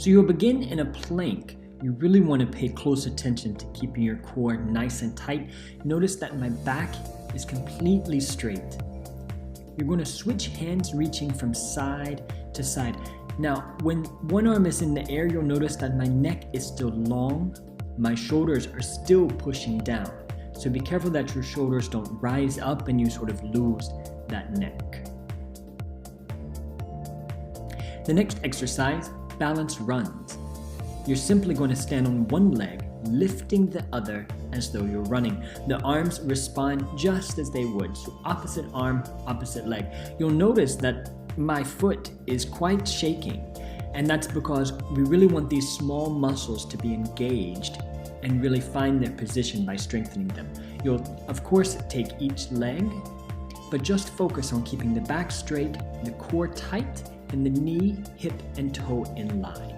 So you'll begin in a plank. You really want to pay close attention to keeping your core nice and tight. Notice that my back is completely straight. You're going to switch hands, reaching from side to side. Now, when one arm is in the air, you'll notice that my neck is still long. My shoulders are still pushing down. So be careful that your shoulders don't rise up and you sort of lose that neck. The next exercise, balance runs. You're simply going to stand on one leg, lifting the other as though you're running. The arms respond just as they would. So opposite arm, opposite leg. You'll notice that my foot is quite shaking, and that's because we really want these small muscles to be engaged and really find their position by strengthening them. You'll of course take each leg, but just focus on keeping the back straight, the core tight, and the knee, hip, and toe in line.